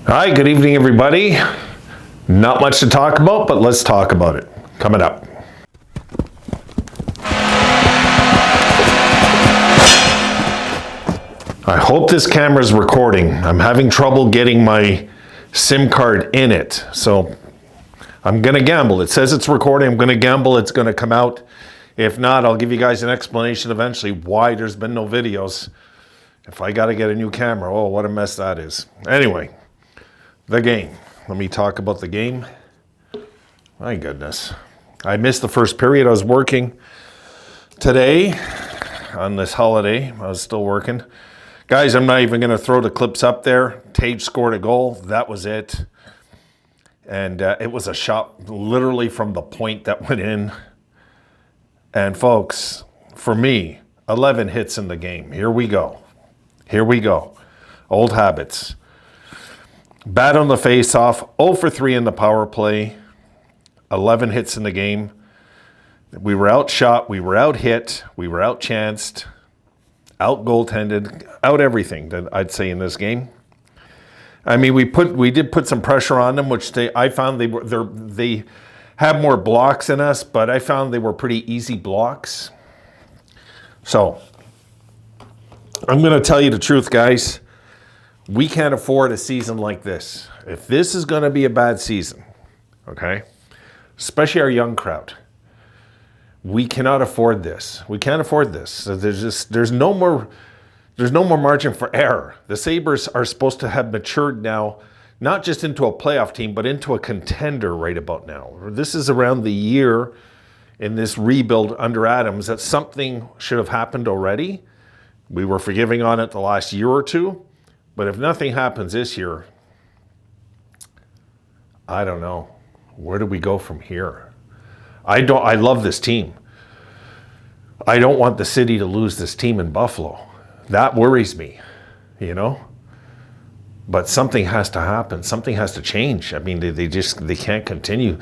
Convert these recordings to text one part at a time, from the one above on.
Hi, good evening, everybody. Not much to talk about, but let's talk about it. Coming up. I hope this camera's recording. I'm having trouble getting my SIM card in it, so I'm gonna gamble. It says it's recording. I'm gonna gamble it's gonna come out. If not, I'll give you guys an explanation eventually why there's been no videos. If I gotta get a new camera, oh, what a mess that is. Anyway. The game. Let me talk about the game. My goodness. I missed the first period. I was working today on this holiday. I was still working. Guys, I'm not even going to throw the clips up there. Tage scored a goal. That was it. And it was a shot literally from the point that went in. And folks, for me, 11 hits in the game. Here we go. Here we go. Old habits. Bad on the face-off, 0 for 3 in the power play, 11 hits in the game. We were outshot, we were out-hit, we were out-chanced, out-goaltended, out-everything, that I'd say, in this game. I mean, we did put some pressure on them, which I found they had more blocks than us, but I found they were pretty easy blocks. So, I'm going to tell you the truth, guys. We can't afford a season like this. If this is going to be a bad season, okay, especially our young crowd, we cannot afford this. We can't afford this. So there's no more margin for error. The Sabres are supposed to have matured now, not just into a playoff team, but into a contender right about now. This is around the year in this rebuild under Adams that something should have happened already. We were forgiving on it the last year or two. But if nothing happens this year, I don't know. Where do we go from here? I love this team. I don't want the city to lose this team in Buffalo. That worries me, you know? But something has to happen. Something has to change. I mean, they can't continue.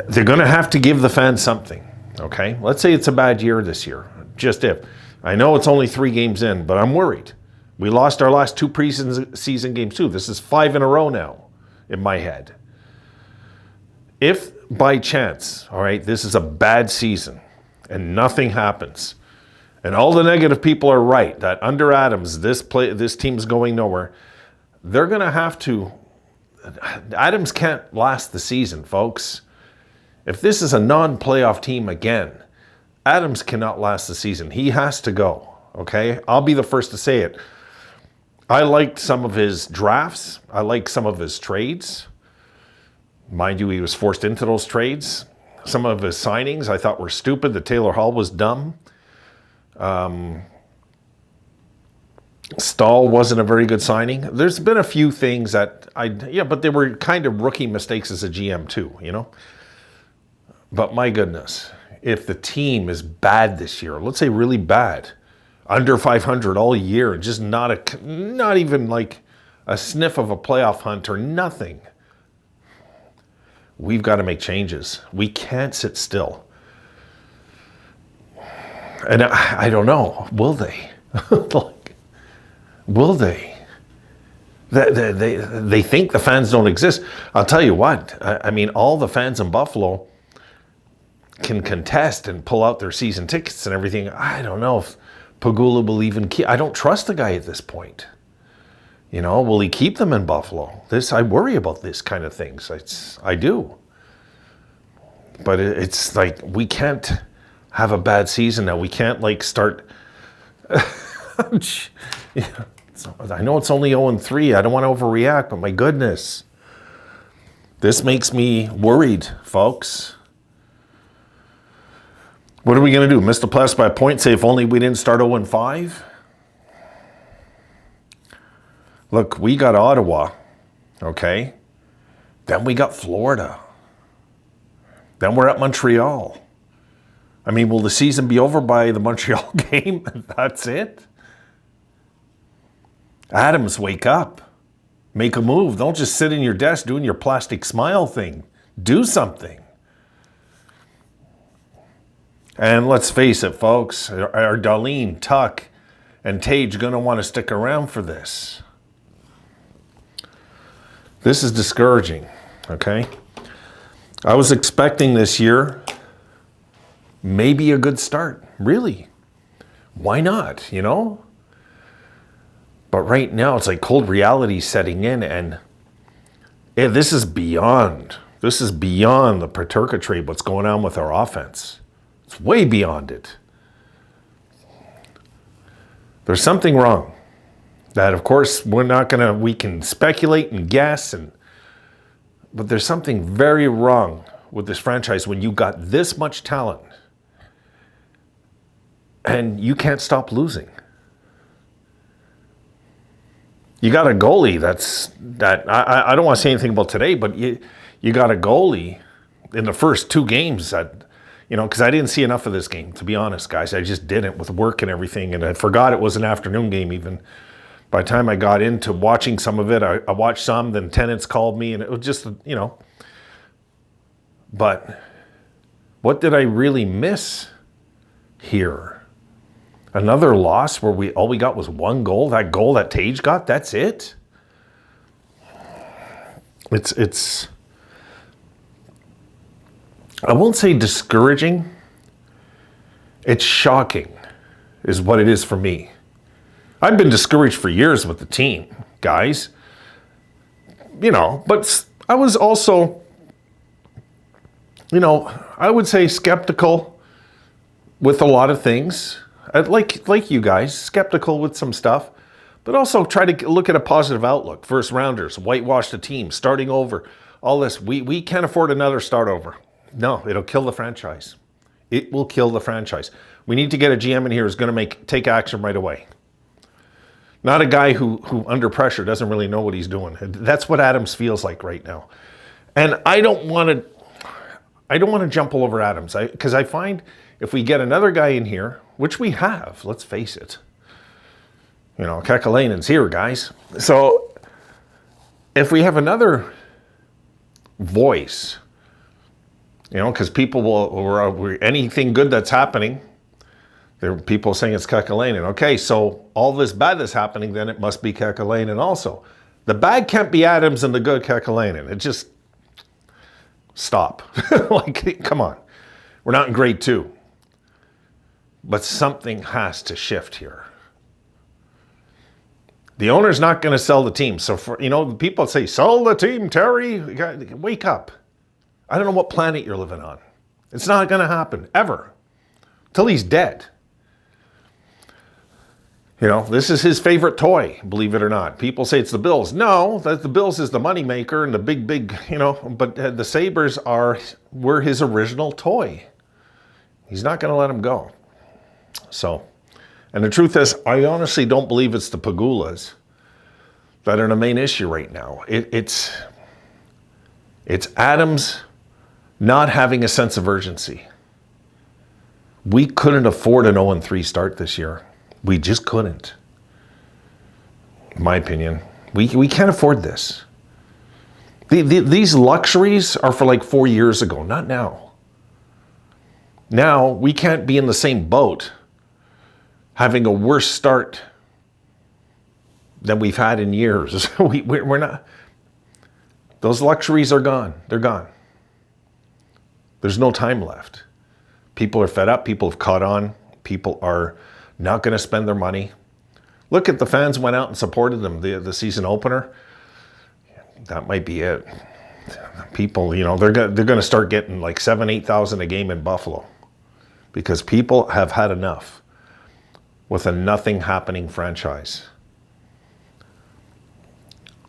They're going to have to give the fans something, okay? Let's say it's a bad year this year. Just if. I know it's only 3 games in, but I'm worried. We lost our last 2 preseason games too. This is 5 in a row now in my head. If by chance, all right, this is a bad season and nothing happens, and all the negative people are right that under Adams this team's going nowhere, they're going to have to. Adams can't last the season, folks. If this is a non-playoff team again, Adams cannot last the season. He has to go. Okay, I'll be the first to say it. I liked some of his drafts. I liked some of his trades. Mind you, he was forced into those trades. Some of his signings I thought were stupid. The Taylor Hall was dumb. Stahl wasn't a very good signing. There's been a few things that but they were kind of rookie mistakes as a GM too, you know? But my goodness, if the team is bad this year, let's say really bad, under 500 all year, and just not even like a sniff of a playoff hunt or nothing. We've got to make changes. We can't sit still. And I don't know, will they? Will they? They think the fans don't exist. I'll tell you what, I mean, all the fans in Buffalo can contest and pull out their season tickets and everything. I don't know if Pagula will even keep. I don't trust the guy at this point. You know, will he keep them in Buffalo? I worry about this kind of things. I do. But it's like, we can't have a bad season now. We can't like start. Yeah. I know it's only 0-3. I don't want to overreact, but my goodness. This makes me worried, folks. What are we going to do? Miss the playoffs by a point? Say if only we didn't start 0-5? Look, we got Ottawa, okay? Then we got Florida. Then we're at Montreal. I mean, will the season be over by the Montreal game? That's it? Adams, wake up. Make a move. Don't just sit in your desk doing your plastic smile thing. Do something. And let's face it, folks, are Darlene, Tuck, and Tage going to want to stick around for this? This is discouraging, okay? I was expecting this year maybe a good start. Really? Why not, you know? But right now it's like cold reality setting in, and this is beyond the Paterka trade, what's going on with our offense. It's way beyond it. There's something wrong. That, of course, we can speculate and guess, but there's something very wrong with this franchise when you got this much talent and you can't stop losing. You got a goalie I don't want to say anything about today, but you got a goalie in the first 2 games that, you know, because I didn't see enough of this game, to be honest, guys. I just didn't, with work and everything, and I forgot it was an afternoon game even. By the time I got into watching some of it, I watched some, then tenants called me, and it was just, you know. But what did I really miss here? Another loss where all we got was 1 goal? That goal that Tage got, that's it? It's I won't say discouraging. It's shocking is what it is for me. I've been discouraged for years with the team, guys. You know, but I was also, you know, I would say skeptical with a lot of things. Like you guys, skeptical with some stuff, but also try to look at a positive outlook. First rounders, whitewash the team, starting over, all this. We can't afford another start over. No, it'll kill the franchise. It will kill the franchise. We need to get a GM in here who's going to take action right away. Not a guy who under pressure doesn't really know what he's doing. That's what Adams feels like right now. And I don't want to jump all over Adams, because I find if we get another guy in here, which we have, let's face it. You know, Kekalainen's here, guys. So if we have another voice, you know, because people will, anything good that's happening, there are people saying it's Kekalainen. Okay, so all this bad that's happening, then it must be Kekalainen also. The bad can't be Adams and the good Kekalainen. It just, stop. Like, come on. We're not in grade 2. But something has to shift here. The owner's not going to sell the team. So, people say, sell the team, Terry. Wake up. I don't know what planet you're living on. It's not going to happen, ever. Till he's dead. You know, this is his favorite toy, believe it or not. People say it's the Bills. No, the Bills is the moneymaker and the big, you know, but the Sabres were his original toy. He's not going to let him go. So, and the truth is, I honestly don't believe it's the Pagulas that are the main issue right now. It's Adams not having a sense of urgency. We couldn't afford an 0-3 start this year. We just couldn't. In my opinion, we can't afford this. These luxuries are for like 4 years ago, not now. Now we can't be in the same boat having a worse start than we've had in years. We're not. Those luxuries are gone. They're gone. There's no time left. People are fed up. People have caught on. People are not going to spend their money. Look at the fans went out and supported them the season opener. That might be it. People, you know, they're going to start getting like 7,000-8,000 a game in Buffalo because people have had enough with a nothing happening franchise.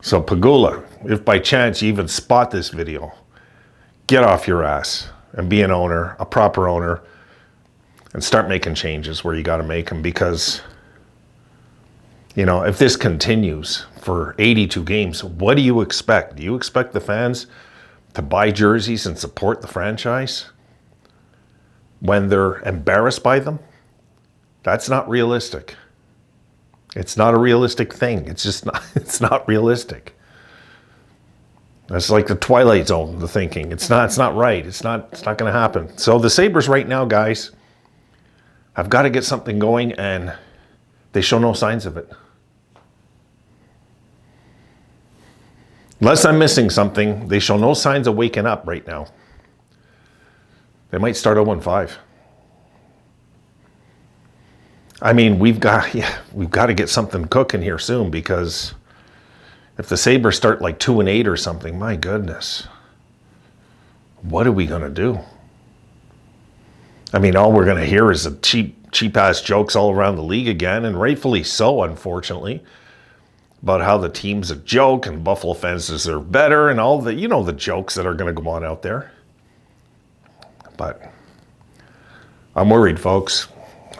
So Pagula, if by chance you even spot this video, get off your ass and be an owner, a proper owner, and start making changes where you got to make them, because, you know, if this continues for 82 games, what do you expect? Do you expect the fans to buy jerseys and support the franchise when they're embarrassed by them? That's not realistic. It's not a realistic thing. It's just not, it's not realistic. That's like the Twilight Zone, the thinking. It's not right. It's not going to happen. So the Sabres right now, guys, have got to get something going, and they show no signs of it. Unless I'm missing something, they show no signs of waking up right now. They might start 0-5. I mean, we've got to get something cooking here soon, because if the Sabres start like 2-8 or something, my goodness, what are we going to do? I mean, all we're going to hear is the cheap ass jokes all around the league again, and rightfully so, unfortunately, about how the team's a joke and Buffalo fans deserve better and all the, the jokes that are going to go on out there. But I'm worried, folks.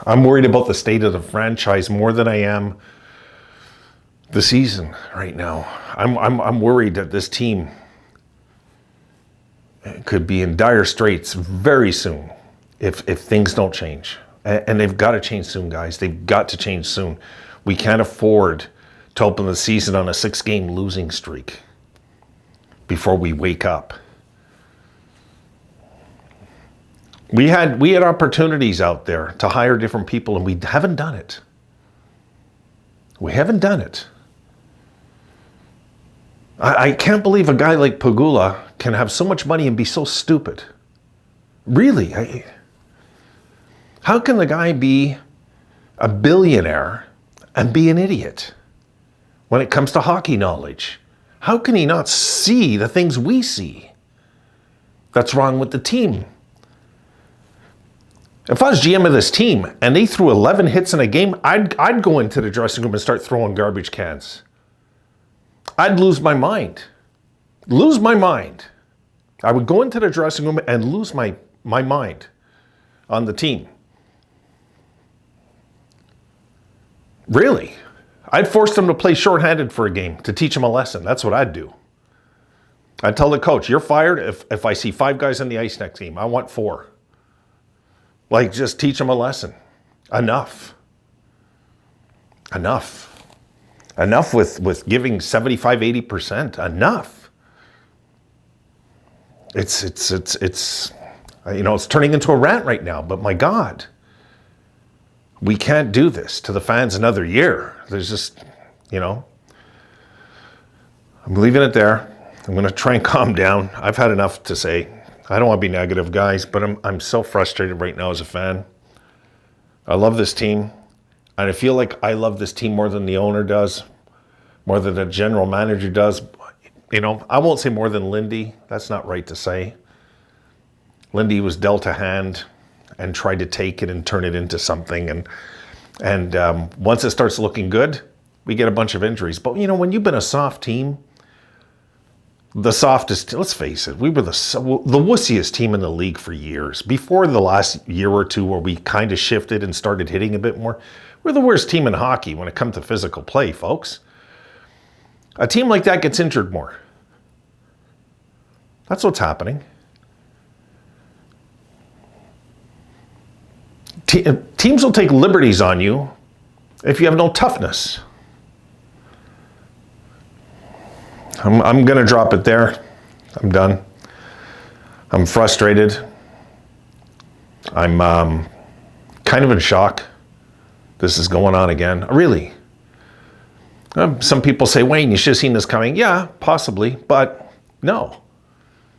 I'm worried about the state of the franchise more than I am the season right now. I'm worried that this team could be in dire straits very soon if things don't change. And they've got to change soon, guys. They've got to change soon. We can't afford to open the season on a 6-game losing streak before we wake up. We had opportunities out there to hire different people, and we haven't done it. We haven't done it. I can't believe a guy like Pegula can have so much money and be so stupid. Really? How can the guy be a billionaire and be an idiot when it comes to hockey knowledge? How can he not see the things we see that's wrong with the team? If I was GM of this team and they threw 11 hits in a game, I'd go into the dressing room and start throwing garbage cans. I'd lose my mind. Lose my mind. I would go into the dressing room and lose my mind on the team. Really? I'd force them to play shorthanded for a game to teach them a lesson. That's what I'd do. I'd tell the coach, you're fired if I see 5 guys on the ice next game. I want 4. Like, just teach them a lesson. Enough. Enough with giving 75, 80%. Enough. It's turning into a rant right now, but my God. We can't do this to the fans another year. There's just, I'm leaving it there. I'm going to try and calm down. I've had enough to say. I don't want to be negative, guys, but I'm so frustrated right now as a fan. I love this team, and I feel like I love this team more than the owner does, more than the general manager does. I won't say more than Lindy. That's not right to say. Lindy was dealt a hand and tried to take it and turn it into something. And once it starts looking good, we get a bunch of injuries. But, when you've been a soft team, the softest, let's face it, we were the wussiest team in the league for years. Before the last year or two where we kind of shifted and started hitting a bit more, we're the worst team in hockey when it comes to physical play, folks. A team like that gets injured more. That's what's happening. Teams will take liberties on you if you have no toughness. I'm going to drop it there. I'm done. I'm frustrated. I'm kind of in shock. This is going on again. Really. Some people say, Wayne, you should have seen this coming. Yeah, possibly, but no.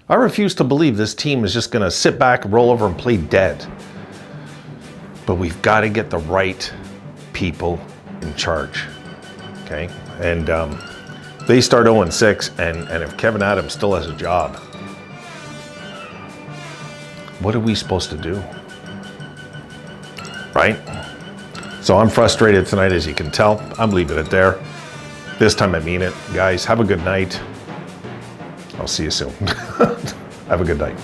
I refuse to believe this team is just going to sit back, roll over, and play dead. But we've got to get the right people in charge, okay? And they start 0-6, and if Kevin Adams still has a job, what are we supposed to do, right? So I'm frustrated tonight, as you can tell. I'm leaving it there. This time I mean it. Guys, have a good night. I'll see you soon. Have a good night.